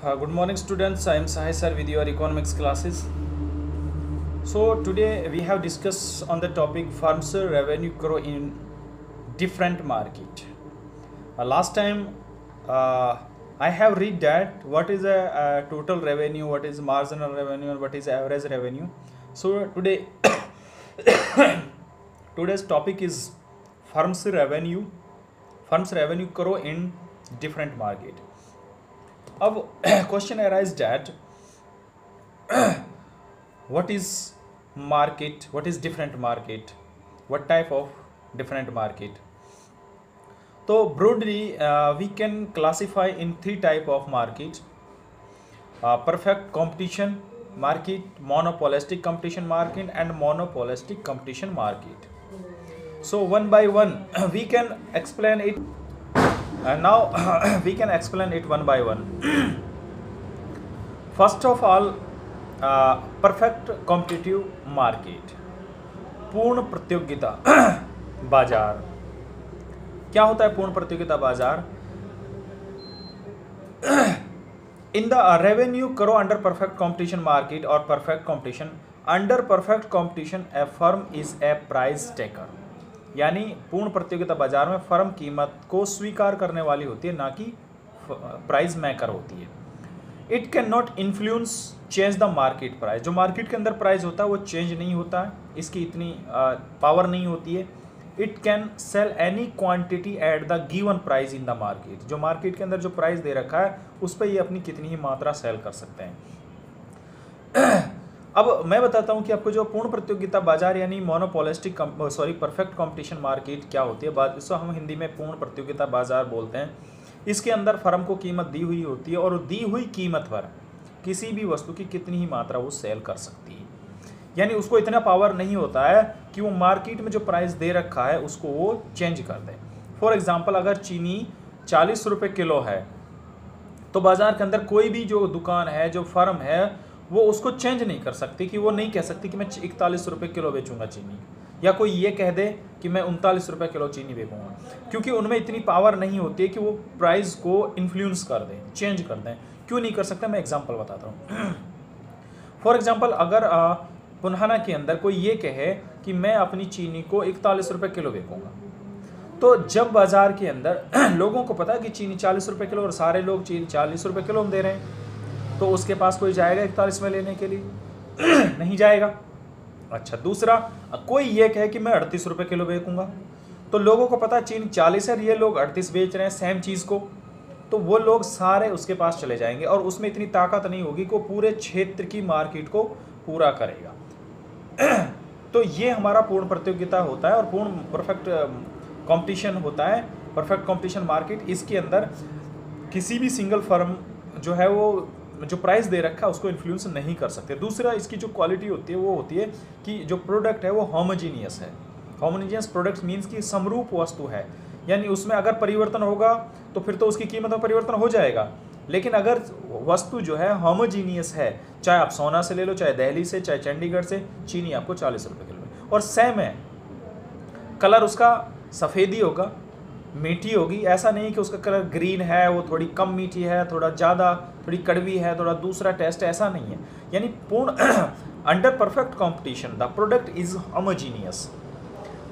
Good morning, students. I am Sahai sir with your economics classes. So today we have discussed on the topic firms revenue grow in different market. Last time I have read that what is a total revenue, what is marginal revenue, and what is average revenue. So today today's topic is firms revenue grow in different market. अब question arise that what is market, what is different market, what type of different market. So broadly we can classify in three type of market: perfect competition market, monopolistic competition market, and monopolistic competition market. So one by one we can explain it. Now we can explain it one by one. First of all, perfect competitive market, पूर्ण प्रतियोगिता बाजार. क्या होता है पूर्ण प्रतियोगिता बाजार? In the revenue grow under perfect competition market or perfect competition. Under perfect competition a firm is a price taker. यानी पूर्ण प्रतियोगिता बाजार में फर्म कीमत को स्वीकार करने वाली होती है, ना कि प्राइस मेकर होती है. It can not influence change the market price. जो मार्केट के अंदर प्राइस होता है वो चेंज नहीं होता है, इसकी इतनी पावर नहीं होती है. It can sell any quantity at the given price in the market. जो मार्केट के अंदर जो प्राइस दे रखा है उस पर ये अपनी कितनी ही मात्रा सेल कर सकते हैं. अब मैं बताता हूं कि आपको जो पूर्ण प्रतियोगिता बाजार यानी मोनोपोलिस्टिक परफेक्ट कंपटीशन मार्केट क्या होती है. इसको हम हिंदी में पूर्ण प्रतियोगिता बाजार बोलते हैं. इसके अंदर फर्म को कीमत दी हुई होती है और दी हुई कीमत पर किसी भी वस्तु की कितनी ही मात्रा वो सेल कर सकती है. यानी उसको इतना पावर नहीं होता है कि वो मार्केट में जो प्राइस दे रखा है उसको वो चेंज कर दे. फॉर एग्जाम्पल, अगर चीनी 40 रुपये किलो है तो बाजार के अंदर कोई भी जो दुकान है, जो फर्म है, वो उसको चेंज नहीं कर सकती. कि वो नहीं कह सकती कि मैं 41 रुपये किलो बेचूंगा चीनी, या कोई ये कह दे कि मैं 39 रुपये किलो चीनी बेचूंगा, क्योंकि उनमें इतनी पावर नहीं होती है कि वो प्राइस को इन्फ्लुएंस कर दें, चेंज कर दें. क्यों नहीं कर सकते, मैं एग्जांपल बताता हूँ. फॉर एग्जांपल, अगर पुन्हाना के अंदर कोई ये कहे कि मैं अपनी चीनी को 41 रुपये किलो बेचूंगा, तो जब बाजार के अंदर लोगों को पता है कि चीनी 40 रुपये किलो और सारे लोग चीनी 40 रुपये किलो में दे रहे हैं, तो उसके पास कोई जाएगा 41 में लेने के लिए? नहीं जाएगा. अच्छा, दूसरा, कोई ये कहे कि मैं 38 रुपये किलो बेचूंगा, तो लोगों को पता है चीनी 40 है, ये लोग 38 बेच रहे हैं सेम चीज़ को, तो वो लोग सारे उसके पास चले जाएंगे और उसमें इतनी ताकत नहीं होगी कि वो पूरे क्षेत्र की मार्केट को पूरा करेगा. तो ये हमारा पूर्ण प्रतियोगिता होता है और पूर्ण परफेक्ट कंपटीशन होता है, परफेक्ट कंपटीशन मार्केट. इसके अंदर किसी भी सिंगल फर्म जो है वो जो प्राइस दे रखा है उसको इन्फ्लुएंस नहीं कर सकते. दूसरा, इसकी जो क्वालिटी होती है वो होती है कि जो प्रोडक्ट है वो होमोजीनियस है. होमोजीनियस प्रोडक्ट मीन्स कि समरूप वस्तु है, यानी उसमें अगर परिवर्तन होगा तो फिर तो उसकी कीमत में परिवर्तन हो जाएगा. लेकिन अगर वस्तु जो है होमोजीनियस है, चाहे आप सोना से ले लो, चाहे दिल्ली से, चाहे चंडीगढ़ से, चीनी आपको 40 रुपये किलो में, और सेम है, कलर उसका सफ़ेदी होगा, मीठी होगी. ऐसा नहीं कि उसका कलर ग्रीन है, वो थोड़ी कम मीठी है, थोड़ा ज़्यादा, थोड़ी कड़वी है, थोड़ा दूसरा टेस्ट है, ऐसा नहीं है. यानी पूर्ण under perfect competition the product is homogeneous.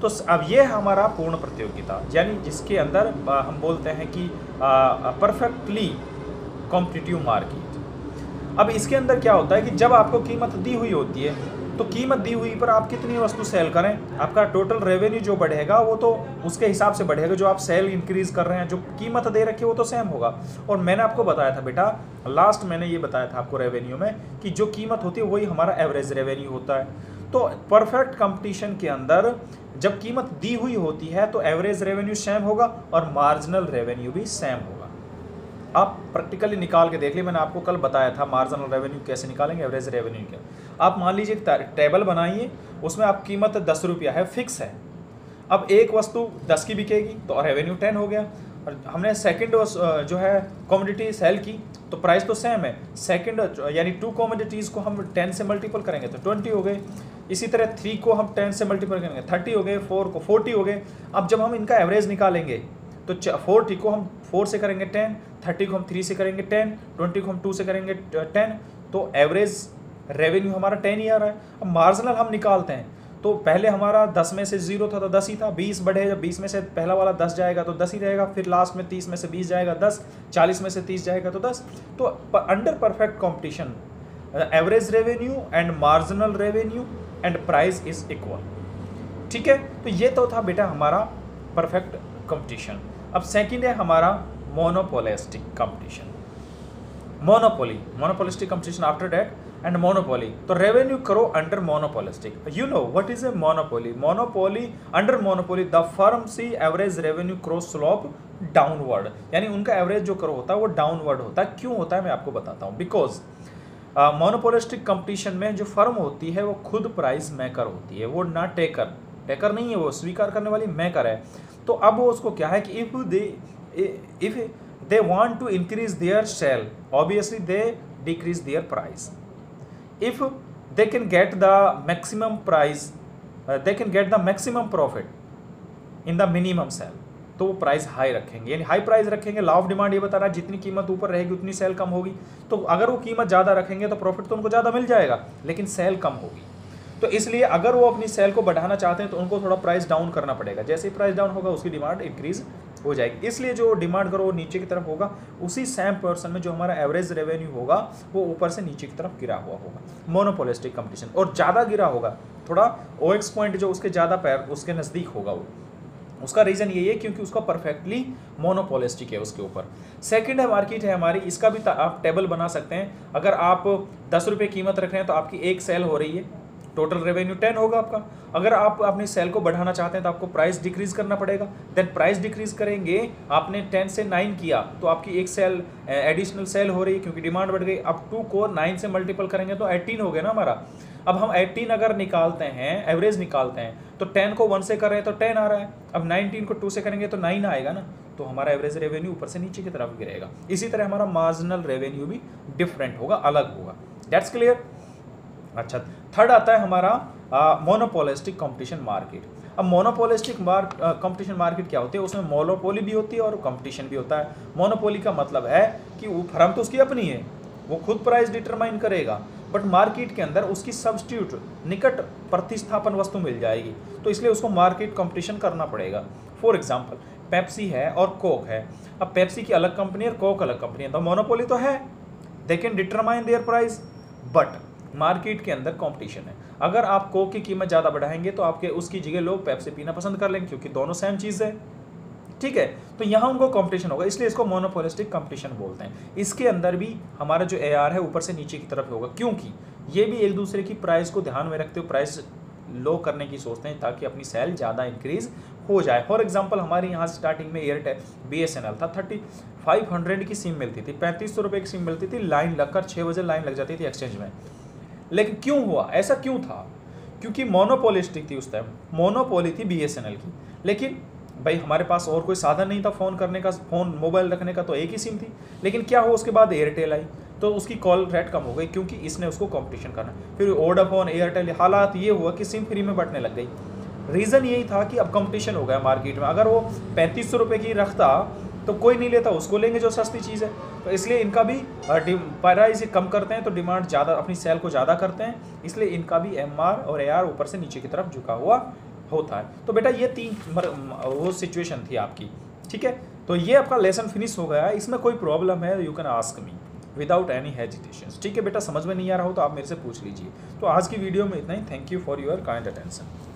तो अब ये हमारा पूर्ण प्रतियोगिता, यानी जिसके अंदर हम बोलते हैं कि परफेक्टली कॉम्पिटिटिव मार्केट. अब इसके अंदर क्या होता है कि जब आपको कीमत दी हुई होती है, तो कीमत दी हुई पर आप कितनी वस्तु सेल करें, आपका टोटल रेवेन्यू जो बढ़ेगा वो तो उसके हिसाब से बढ़ेगा. जो आप सेल इंक्रीज कर रहे हैं, जो कीमत दे रखी है वो तो सेम होगा. और मैंने आपको बताया था बेटा, लास्ट मैंने ये बताया था आपको रेवेन्यू में, कि जो कीमत होती है वही हमारा एवरेज रेवेन्यू होता है. तो परफेक्ट कंपटीशन के अंदर जब कीमत दी हुई होती है तो एवरेज रेवेन्यू सेम होगा और मार्जिनल रेवेन्यू भी सेम होगा. आप प्रैक्टिकली निकाल के देख लीजिए, मैंने आपको कल बताया था मार्जिनल रेवेन्यू कैसे निकालेंगे, एवरेज रेवेन्यू क्या. आप मान लीजिए एक टेबल बनाइए, उसमें आप कीमत 10 रुपया है, फिक्स है. अब एक वस्तु 10 की बिकेगी तो रेवेन्यू 10 हो गया. और हमने सेकंड जो है कमोडिटी सेल की तो प्राइस तो सेम है. सेकंड यानी 2 कमोडिटीज़ को हम 10 से मल्टीपल करेंगे तो 20 हो गए. इसी तरह 3 को हम 10 से मल्टीपल करेंगे 30 हो गए, 4 को 40 हो गए. अब जब हम इनका एवरेज निकालेंगे तो 40 को हम 4 से करेंगे 10, 30 को हम 3 से करेंगे 10, 20 को हम 2 से करेंगे 10, तो एवरेज रेवेन्यू हमारा 10 ही आ रहा है। अब मार्जिनल हम निकालते हैं, तो पहले हमारा 10 में से 0 था तो 10 ही था, 20 बढ़े, जब 20 में से पहला वाला 10 जाएगा तो 10 ही रहेगा, फिर लास्ट में 30 में से 20 जाएगा 10, 40 में से 30 जाएगा तो 10। तो under perfect competition average revenue and marginal revenue and price is equal. ठीक है, तो ये तो था बेटा हमारा परफेक्ट कंपटीशन। अब सेकंड है हमारा monopolistic competition. Monopolistic competition after that and monopoly. तो revenue curve under monopolistic. You know what is a monopoly? Monopoly, under monopoly the firm see average revenue cross slope downward, यानी उनका average जो करो होता है वो डाउनवर्ड होता है। क्यों होता है मैं आपको बताता हूँ। बिकॉज मोनोपोलिस्टिक कंपटीशन में जो फर्म होती है वो खुद प्राइस मेकर होती है, वो ना टेकर नहीं है, वो स्वीकार करने वाली मेकर है। तो अब वो उसको क्या है कि if they want to increase their sale, obviously they decrease their price. If they can get the maximum price, they can get the maximum profit in the minimum sale, तो वो प्राइस हाई रखेंगे, यानी high price रखेंगे। Law of demand ये बता रहा है जितनी कीमत ऊपर रहेगी उतनी सेल कम होगी। तो अगर वो कीमत ज़्यादा रखेंगे तो प्रॉफिट तो उनको ज़्यादा मिल जाएगा, लेकिन सेल कम होगी। तो इसलिए अगर वो अपनी सेल को बढ़ाना चाहते हैं तो उनको थोड़ा प्राइस डाउन करना पड़ेगा। जैसे ही प्राइस डाउन होगा उसकी डिमांड इंक्रीज हो जाएगी। इसलिए जो डिमांड करो वो नीचे की तरफ होगा, उसी सेम पर्सन में जो हमारा एवरेज रेवेन्यू होगा वो ऊपर से नीचे की तरफ गिरा हुआ होगा, मोनोपोलिस्टिक कंपटीशन। और ज़्यादा गिरा होगा, थोड़ा OX पॉइंट जो उसके ज़्यादा पैर उसके नज़दीक होगा वो। उसका रीज़न यही है क्योंकि उसका परफेक्टली मोनोपोलिस्टिक है उसके ऊपर। सेकंड है मार्केट है हमारी, इसका भी आप टेबल बना सकते हैं। अगर आप 10 रुपये कीमत रख रहे हैं तो आपकी एक सेल हो रही है, टोटल रेवेन्यू 10 होगा आपका। अगर आप अपनी सेल को बढ़ाना चाहते हैं तो आपको प्राइस डिक्रीज करना पड़ेगा। देन प्राइस डिक्रीज करेंगे, आपने 10 से 9 किया तो आपकी एक सेल एडिशनल सेल हो रही है क्योंकि डिमांड बढ़ गई। अब 2 को 9 से मल्टीपल करेंगे तो 18 हो गया ना हमारा। अब हम 18 अगर निकालते हैं, एवरेज निकालते हैं, तो 10 को 1 से कर रहे हैं तो 10 आ रहा है। अब 19 को 2 से करेंगे तो 9 आएगा ना, तो हमारा एवरेज रेवेन्यू ऊपर से नीचे की तरफ गिरेगा। इसी तरह हमारा मार्जिनल रेवेन्यू भी डिफरेंट होगा, अलग होगा। That's clear. अच्छा, थर्ड आता है हमारा मोनोपोलिस्टिक कंपटीशन मार्केट। अब मोनोपोलिस्टिक कंपटीशन मार्केट क्या होती है? उसमें मोनोपोली भी होती है और कंपटीशन भी होता है। मोनोपोली का मतलब है कि वो फर्म तो उसकी अपनी है, वो खुद प्राइस डिटरमाइन करेगा, बट मार्केट के अंदर उसकी सब्स्टिट्यूट निकट प्रतिस्थापन वस्तु मिल जाएगी, तो इसलिए उसको मार्केट कंपटीशन करना पड़ेगा। फॉर एग्जांपल पेप्सी है और कोक है। अब पेप्सी की अलग कंपनी है और कोक अलग कंपनी है, तो मोनोपोली तो है, they can determine there price, but market के अंदर कंपटीशन है। अगर आप कोक की कीमत ज़्यादा बढ़ाएंगे तो आपके उसकी जगह लोग पेप्सी पीना पसंद कर लेंगे क्योंकि दोनों सेम चीज़ है। ठीक है, तो यहाँ उनको कंपटीशन होगा, इसलिए इसको मोनोपोलिस्टिक कंपटीशन बोलते हैं। इसके अंदर भी हमारा जो AR है ऊपर से नीचे की तरफ होगा, क्योंकि ये भी एक दूसरे की प्राइस को ध्यान में रखते हुए प्राइस लो करने की सोचते हैं ताकि अपनी सेल ज़्यादा इंक्रीज हो जाए। फॉर एग्जांपल हमारे यहाँ स्टार्टिंग में एयरटेल BSNL था, 3500 की सिम मिलती थी, 3500 रुपये की सिम मिलती थी, लाइन लगकर 6 बजे लाइन लग जाती थी एक्सचेंज में। लेकिन क्यों हुआ ऐसा? क्यों था? क्योंकि मोनोपोलिस्टिक थी उस टाइम, मोनोपोली थी BSNL की। लेकिन भाई हमारे पास और कोई साधन नहीं था फ़ोन करने का, फ़ोन मोबाइल रखने का, तो एक ही सिम थी। लेकिन क्या हुआ उसके बाद एयरटेल आई तो उसकी कॉल रेट कम हो गई क्योंकि इसने उसको कंपटीशन करना। फिर वोडाफोन, एयरटेल, हालात ये हुआ कि सिम फ्री में बंटने लग गई। रीज़न यही था कि अब कंपटीशन हो गया मार्केट में। अगर वो 3500 रुपये की रखता तो कोई नहीं लेता, उसको लेंगे जो सस्ती चीज़ है। तो इसलिए इनका भी प्राइस कम करते हैं तो डिमांड ज़्यादा, अपनी सेल को ज़्यादा करते हैं, इसलिए इनका भी MR और AR ऊपर से नीचे की तरफ झुका हुआ होता है। तो बेटा ये 3 वो सिचुएशन थी आपकी। ठीक है, तो ये आपका लेसन फिनिश हो गया है। इसमें कोई प्रॉब्लम है you can ask me without any hesitation. ठीक है बेटा, समझ में नहीं आ रहा हो तो आप मेरे से पूछ लीजिए। तो आज की वीडियो में इतना ही। Thank you for your kind attention.